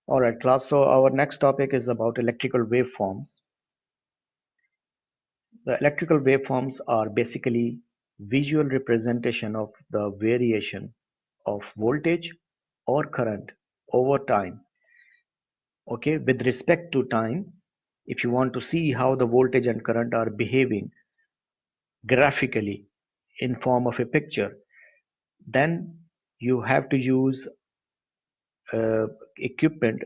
All right, class. So our next topic is about electrical waveforms. The electrical waveforms are basically visual representation of the variation of voltage or current over time. Okay, with respect to time, if you want to see how the voltage and current are behaving graphically in form of a picture, then you have to use equipment,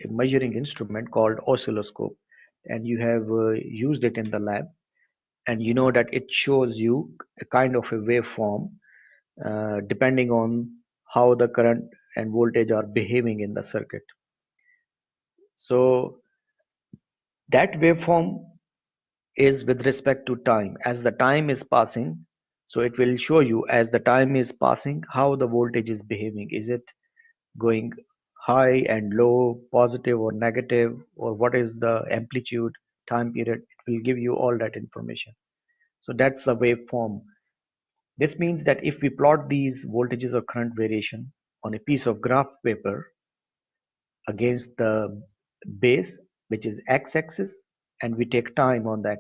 a measuring instrument called oscilloscope, and you have used it in the lab, and you know that it shows you a kind of a waveform depending on how the current and voltage are behaving in the circuit. So that waveform is with respect to time. As the time is passing, so it will show you as the time is passing how the voltage is behaving. Is it going high and low, positive or negative, or what is the amplitude, time period? It will give you all that information. So that's the waveform. This means that if we plot these voltages or current variation on a piece of graph paper against the base, which is x-axis, and we take time on the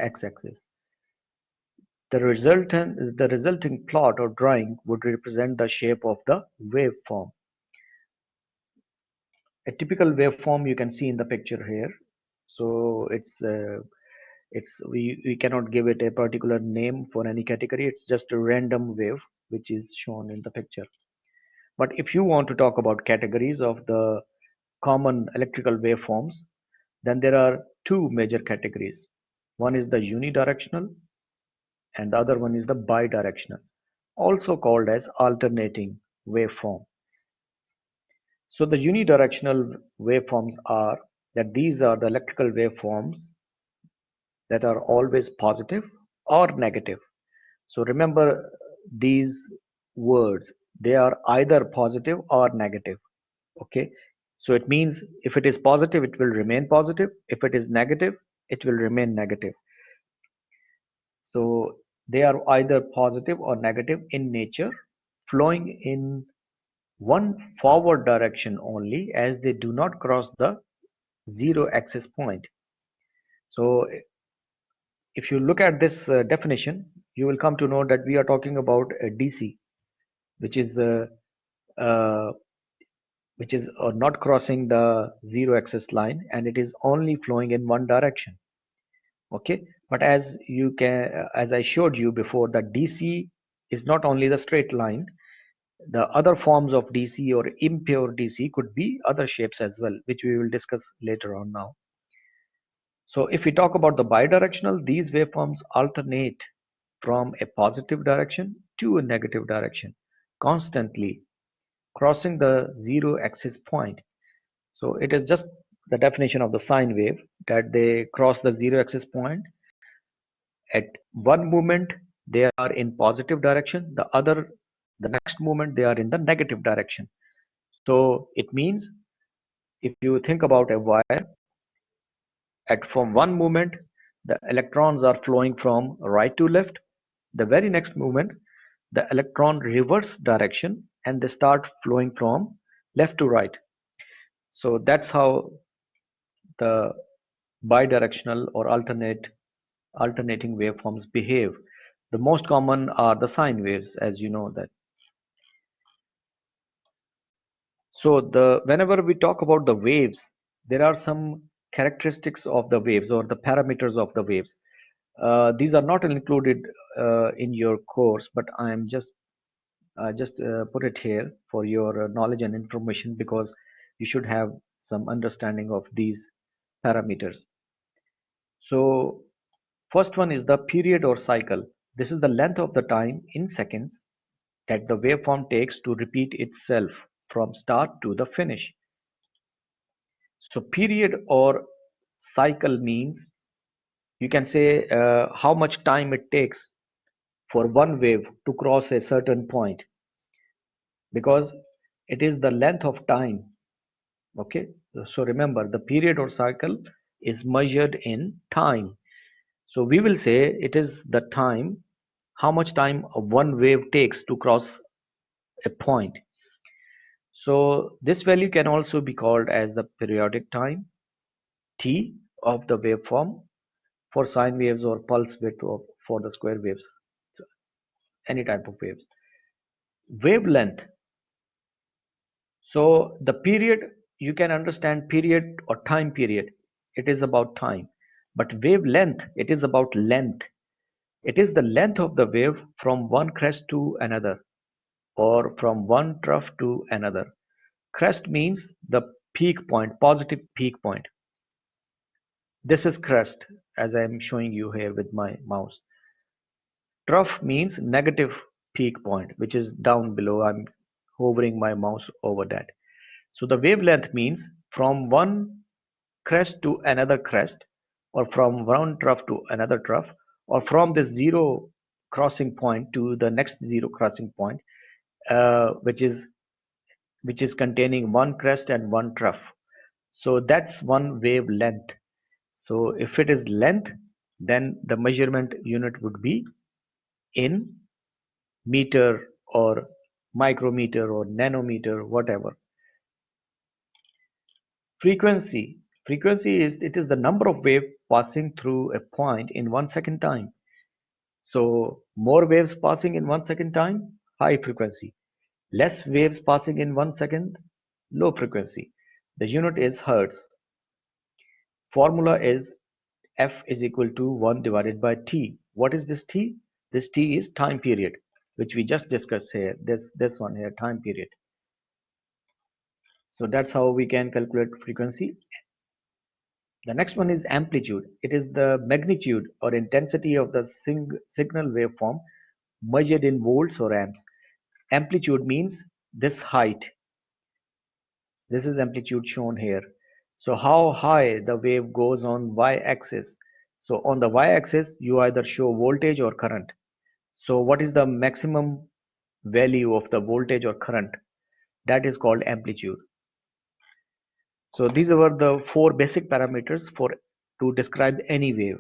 x-axis, the resulting plot or drawing would represent the shape of the waveform. A typical waveform you can see in the picture here. So we cannot give it a particular name for any category. It's just a random wave which is shown in the picture. But if you want to talk about categories of the common electrical waveforms, then there are two major categories. One is the unidirectional and the other one is the bidirectional, also called as alternating waveform. So the unidirectional waveforms are that these are the electrical waveforms that are always positive or negative. So remember these words, they are either positive or negative. Okay, so it means if it is positive it will remain positive, if it is negative it will remain negative. So they are either positive or negative in nature, flowing in one forward direction only, as they do not cross the zero axis point. So if you look at this definition, you will come to know that we are talking about a DC, which is uh, not crossing the zero axis line, and it is only flowing in one direction. Okay, but as I showed you before, that DC is not only the straight line. The other forms of DC or impure DC could be other shapes as well, which we will discuss later on now. So if we talk about the bidirectional, these waveforms alternate from a positive direction to a negative direction, constantly crossing the zero axis point. So it is just the definition of the sine wave, that they cross the zero axis point. At one moment they are in positive direction, the next moment they are in the negative direction. So it means if you think about a wire, at from one moment the electrons are flowing from right to left, the very next moment the electron reverse direction and they start flowing from left to right. So that's how the bidirectional or alternating waveforms behave. The most common are the sine waves, as you know that. So whenever we talk about the waves, there are some characteristics of the waves or the parameters of the waves. These are not included in your course, but I am just put it here for your knowledge and information, because you should have some understanding of these parameters. So first one is the period or cycle. This is the length of the time in seconds that the waveform takes to repeat itself from start to the finish. So period or cycle means you can say how much time it takes for one wave to cross a certain point, because it is the length of time. Okay, so remember the period or cycle is measured in time. So we will say it is the time, how much time one wave takes to cross a point. So this value can also be called as the periodic time t of the waveform for sine waves or pulse width for the square waves, so any type of waves. Wavelength. So the period, you can understand period or time period. It is about time. But wavelength, it is about length. It is the length of the wave from one crest to another or from one trough to another. Crest means the peak point, positive peak point. This is crest as I am showing you here with my mouse. Trough means negative peak point, which is down below. I'm hovering my mouse over that. So the wavelength means from one crest to another crest, or from one trough to another trough, or from the zero crossing point to the next zero crossing point, which is containing one crest and one trough. So that's one wavelength. So if it is length, then the measurement unit would be in meter or micrometer or nanometer, whatever. Frequency. Frequency is, it is the number of waves passing through a point in 1 second time. So more waves passing in 1 second time, high frequency. Less waves passing in 1 second, low frequency. The unit is hertz. Formula is F is equal to 1 divided by T. What is this T? This T is time period, which we just discussed here. This one here, time period. So that's how we can calculate frequency. The next one is amplitude. It is the magnitude or intensity of the signal waveform measured in volts or amps. Amplitude means this height. This is amplitude shown here. So how high the wave goes on y-axis. So on the y-axis, you either show voltage or current. So what is the maximum value of the voltage or current? That is called amplitude. So these were the four basic parameters for to describe any wave.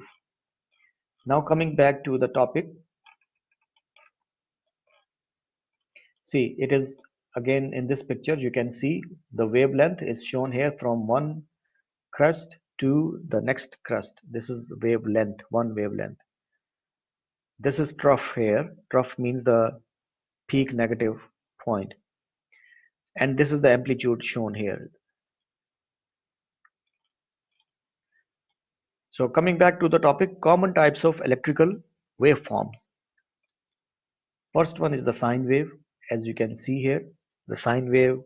Now coming back to the topic, see it is again in this picture you can see the wavelength is shown here from one crest to the next crest. This is wavelength, one wavelength. This is trough here. Trough means the peak negative point. And this is the amplitude shown here. So coming back to the topic, common types of electrical waveforms. First one is the sine wave. As you can see here, the sine wave,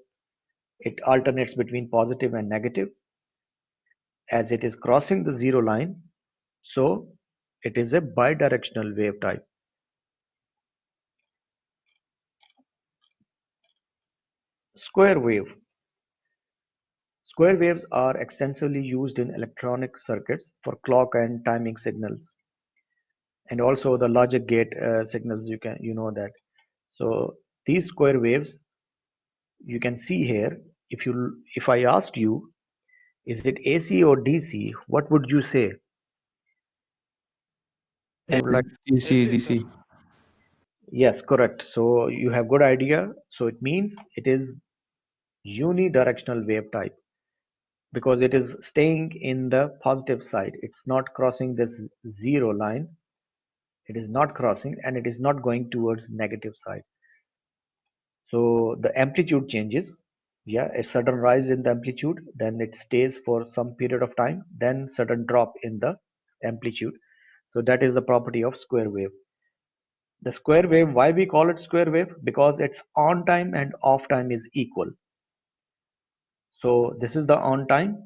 it alternates between positive and negative as it is crossing the zero line. So it is a bidirectional wave type. Square wave. Square waves are extensively used in electronic circuits for clock and timing signals, and also the logic gate signals. You know that. So these square waves you can see here. If I ask you, is it AC or DC? What would you say? I would like. DC, DC. Yes, correct. So you have good idea. So it means it is unidirectional wave type because it is staying in the positive side. It's not crossing this zero line. It is not crossing and it is not going towards negative side. So the amplitude changes. Yeah, a sudden rise in the amplitude, then it stays for some period of time, then sudden drop in the amplitude. So that is the property of square wave. The square wave, why we call it square wave? Because its on time and off time is equal. So this is the on time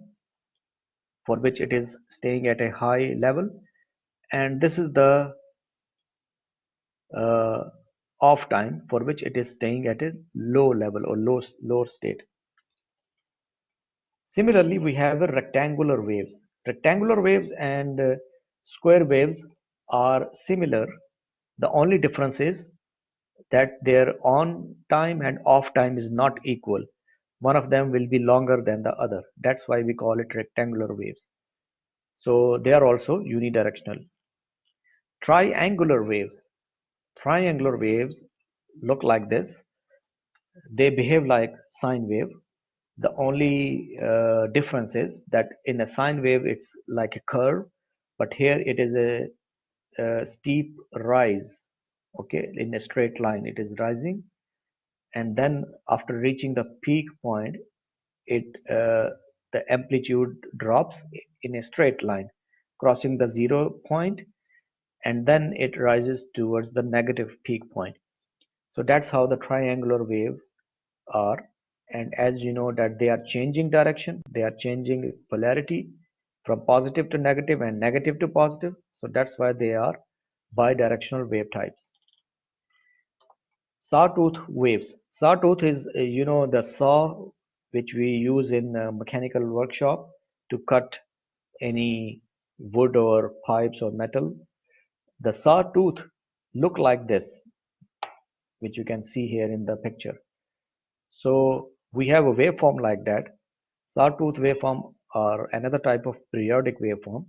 for which it is staying at a high level, and this is the uh, off time for which it is staying at a low level or low state. Similarly, we have a rectangular waves. Rectangular waves and square waves are similar. The only difference is that their on time and off time is not equal. One of them will be longer than the other. That's why we call it rectangular waves. So they are also unidirectional. Triangular waves. Triangular waves look like this. They behave like sine wave. The only difference is that in a sine wave it's like a curve, but here it is a steep rise. Okay, in a straight line it is rising, and then after reaching the peak point, it the amplitude drops in a straight line, crossing the 0 point, and then it rises towards the negative peak point. So that's how the triangular waves are. And as you know that they are changing direction, they are changing polarity from positive to negative and negative to positive. So that's why they are bidirectional wave types. Sawtooth waves. Sawtooth is, the saw which we use in a mechanical workshop to cut any wood or pipes or metal. The sawtooth look like this, which you can see here in the picture. So we have a waveform like that. Sawtooth waveform are another type of periodic waveform.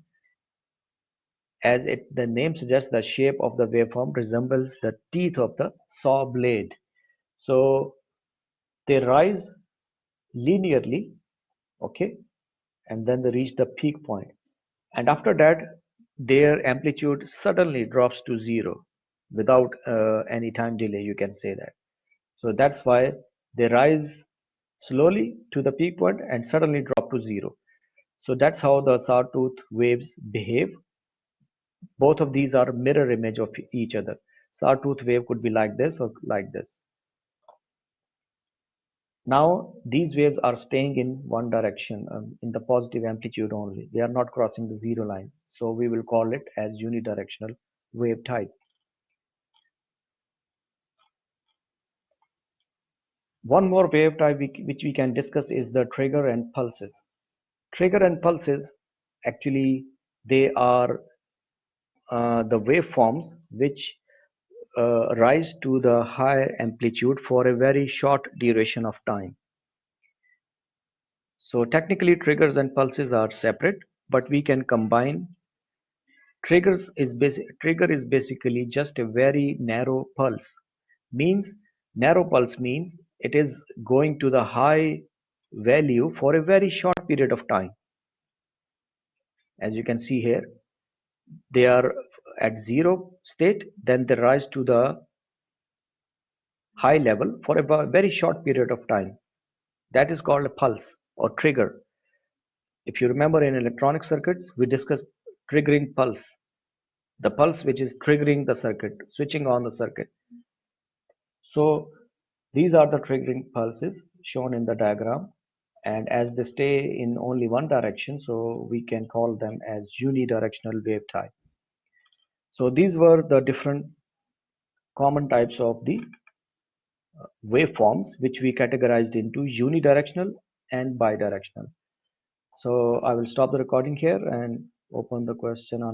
As the name suggests, the shape of the waveform resembles the teeth of the saw blade. So they rise linearly, okay, and then they reach the peak point. And after that, their amplitude suddenly drops to zero without any time delay, you can say that. So that's why they rise slowly to the peak point and suddenly drop to zero. So that's how the sawtooth waves behave. Both of these are mirror image of each other. Sawtooth wave could be like this or like this. Now these waves are staying in one direction, in the positive amplitude only. They are not crossing the zero line. So we will call it as unidirectional wave type. One more wave type which we can discuss is the trigger and pulses. Trigger and pulses, actually, they are the waveforms which rise to the high amplitude for a very short duration of time. So technically triggers and pulses are separate, but we can combine. Trigger is basically just a very narrow pulse. Means narrow pulse means it is going to the high value for a very short period of time. As you can see here, they are at zero state, then they rise to the high level for a very short period of time. That is called a pulse or trigger. If you remember in electronic circuits, we discussed triggering pulse, the pulse which is triggering the circuit, switching on the circuit. So these are the triggering pulses shown in the diagram, and as they stay in only one direction, so we can call them as unidirectional wave type. So these were the different common types of the waveforms which we categorized into unidirectional and bidirectional. So I will stop the recording here and open the question